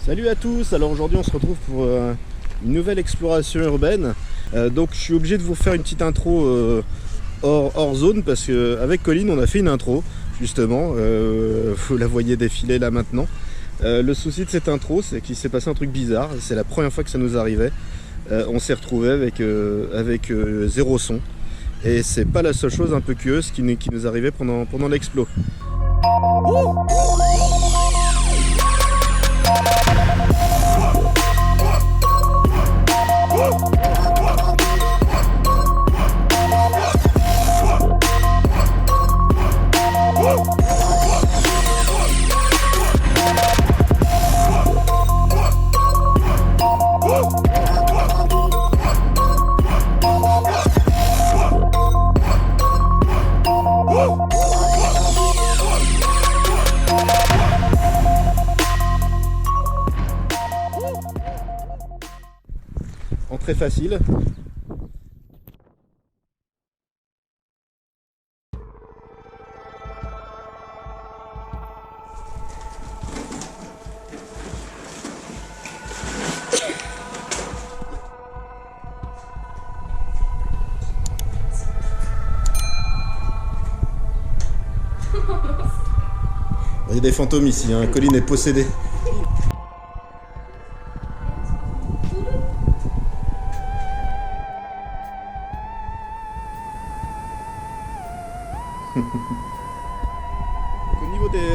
Salut à tous, alors aujourd'hui on se retrouve pour une nouvelle exploration urbaine. Donc je suis obligé de vous faire une petite intro hors zone parce qu'avec Colline on a fait une intro justement, vous la voyez défiler là maintenant. Le souci de cette intro c'est qu'il s'est passé un truc bizarre, c'est la première fois que ça nous arrivait. On s'est retrouvé avec zéro son et c'est pas la seule chose un peu curieuse qui nous arrivait pendant l'explo. Entrée facile. Il y a des fantômes ici, hein. Colline est possédée.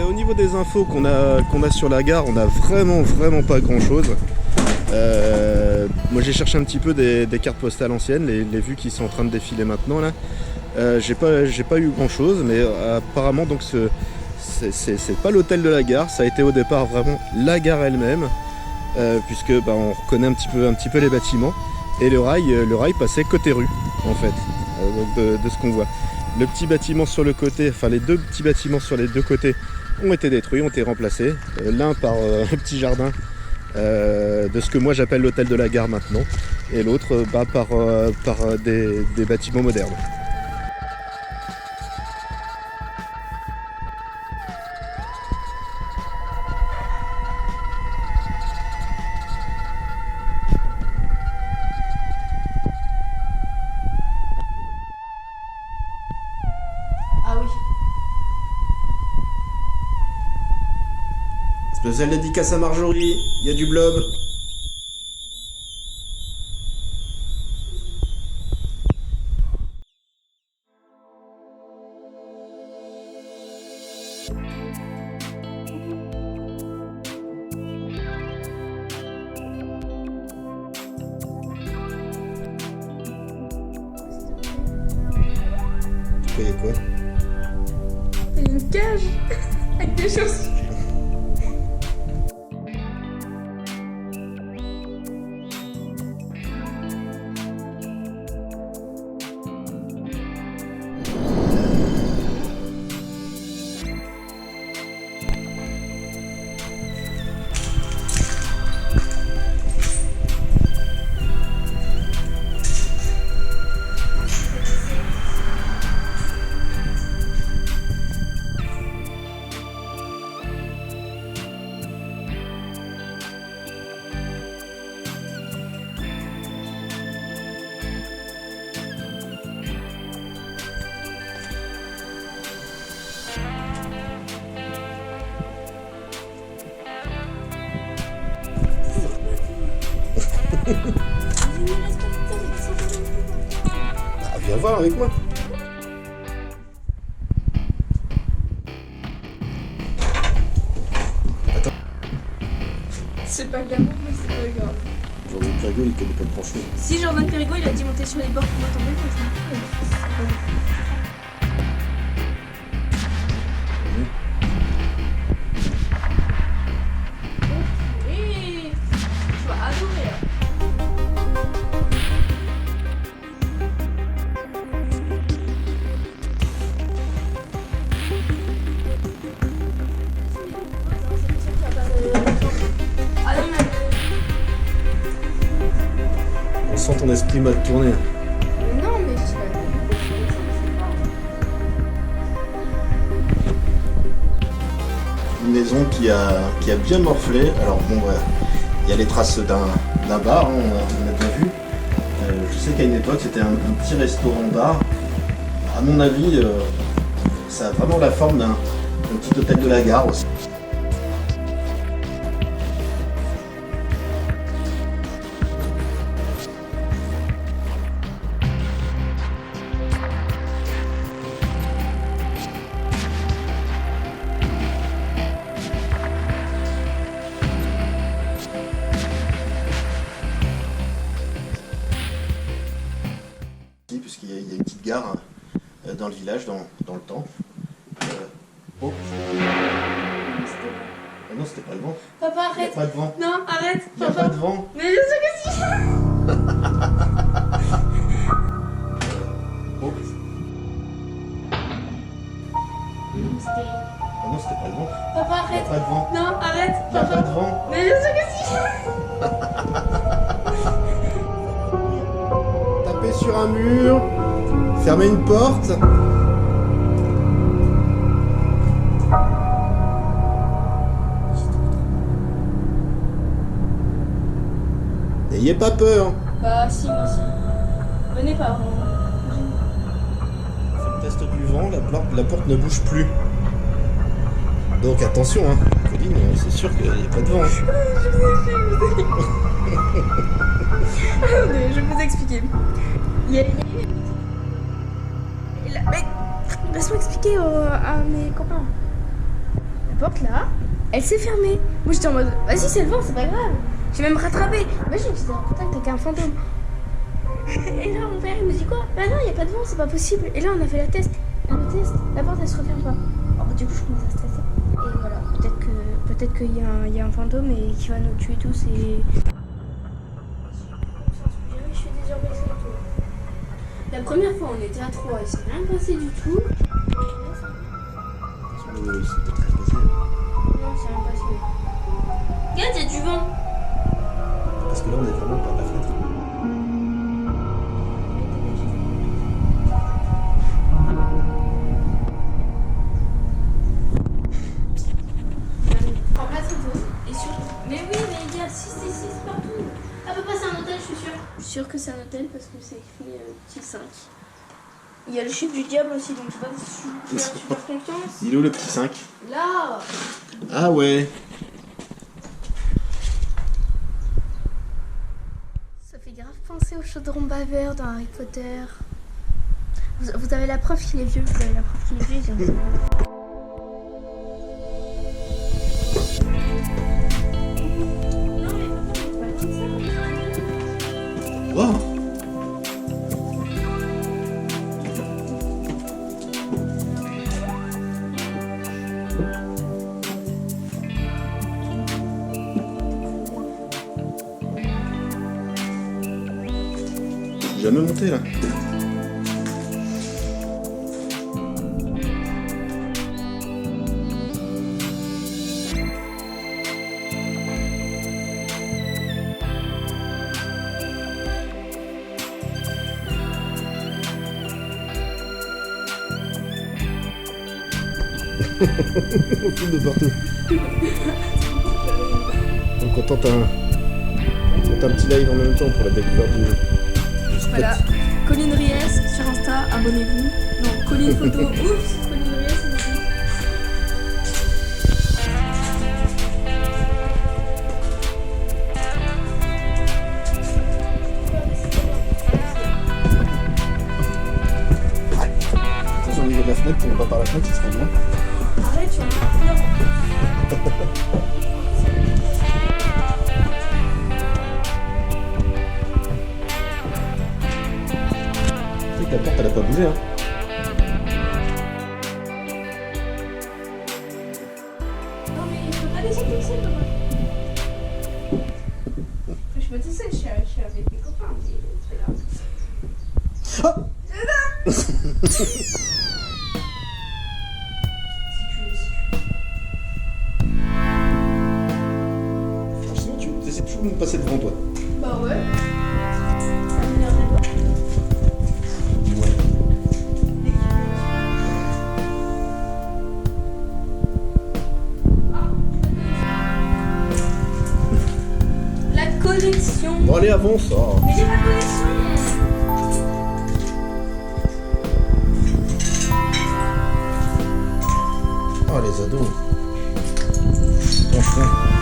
Au niveau des infos qu'on a sur la gare, on a vraiment pas grand chose. Moi j'ai cherché un petit peu des cartes postales anciennes, les vues qui sont en train de défiler maintenant là. J'ai pas eu grand chose, mais apparemment donc c'est pas l'hôtel de la gare, ça a été au départ vraiment la gare elle-même, puisque on reconnaît un petit peu les bâtiments, et le rail passait côté rue en fait, donc de ce qu'on voit. Le petit bâtiment sur le côté, enfin les deux petits bâtiments sur les deux côtés ont été détruits, ont été remplacés, l'un par un petit jardin de ce que moi j'appelle l'hôtel de la gare maintenant, et l'autre par des bâtiments modernes. Ah oui. Spéciale dédicace à Marjorie, il y a du blob. Tu voyais quoi? C'est une cage avec des chaussures. Viens voir avec moi. Attends. C'est pas glamour, mais c'est pas grave. Jordan Périgot, il connaît pas grand chose. Si Jordan Périgot, il a dit monter sur les bords pour m'attendre, oui, tu vas adorer. Ah non, mais... On sent ton esprit mal tourné. Non, mais je sais pas. Une maison qui a bien morflé. Alors bon, il y a les traces d'un bar, hein, on a bien vu. Je sais qu'à une époque c'était un petit restaurant-bar. À mon avis, ça a vraiment la forme d'un petit hôtel de la gare aussi. Puisqu'il y a une petite gare dans le village, dans le temps. Oh. Ah non, c'était pas le vent. Papa, Il n'y a arrête. pas de vent. Non, arrête. Il n'y a Papa. pas de vent. Mais bien sûr que si. Oh. Ah non, c'était pas le vent. Papa, Il n'y a arrête. pas de vent. Non, arrête. Il n'y a pas Papa. de vent. Mais bien sûr que si. Taper sur un mur. Fermer une porte. N'ayez pas peur. Bah si, moi aussi. Venez pas. On fait le test du vent, la porte ne bouge plus. Donc attention, hein. Colline, c'est sûr qu'il n'y a pas de vent. Attendez, je vais vous expliquer. Il y a mais laisse-moi expliquer à mes copains. La porte là, elle s'est fermée. Moi j'étais en mode, vas-y c'est le vent, c'est pas grave. J'ai même rattrapé. Imagine que j'étais en contact avec un fantôme. Et là mon père il me dit quoi? Bah non, il n'y a pas de vent, c'est pas possible. Et là on a fait le test, la porte elle se referme pas. Alors du coup je commence à stresser. Et voilà, peut-être qu'il y a un fantôme et qui va nous tuer tous et... Je suis désormais sans toi. La première fois on était à 3, il s'est rien passé du tout. C'est pas très passé. Non, c'est rien passé. Regarde, il y a du vent. Parce que là, on est vraiment par la fenêtre. Prends pas trop tôt. Et sur... Mais oui, mais il y a 6 partout. Ah, papa, c'est un hôtel, je suis sûre. Je suis sûre que c'est un hôtel parce que c'est écrit petit 5. Il y a le chiffre du diable aussi, donc je sais pas si tu fais super confiance. Il est où le petit 5? Là. Ah ouais. Ça fait grave penser au chaudron baveur dans Harry Potter. Vous avez la preuve qu'il est vieux, vous avez la preuve qu'il est vieux. Ils ont... Wow. Je suis jamais monté là. On filme de partout. Donc on tente un petit live en même temps pour la découverte du spot. Voilà, Colline Ries sur Insta, abonnez-vous. Non, Colline Photo, oups, Colline Ries ici. Attention au niveau de la fenêtre, on va par la fenêtre, ça serait bien. Arrête, tu vas me faire. La porte elle a pas bougé hein. Non mais il faut pas descendre tout seul, papa. Je suis pas tout seul, je suis avec mes copains, mais c'est pas grave. Franchement tu essaies toujours de me passer devant toi. Bah ouais. Ça m'énerve de toi. Ah, connexion. Bon allez avance. Oh. Mais j'ai pas de connexion. Oh les ados. Franchement.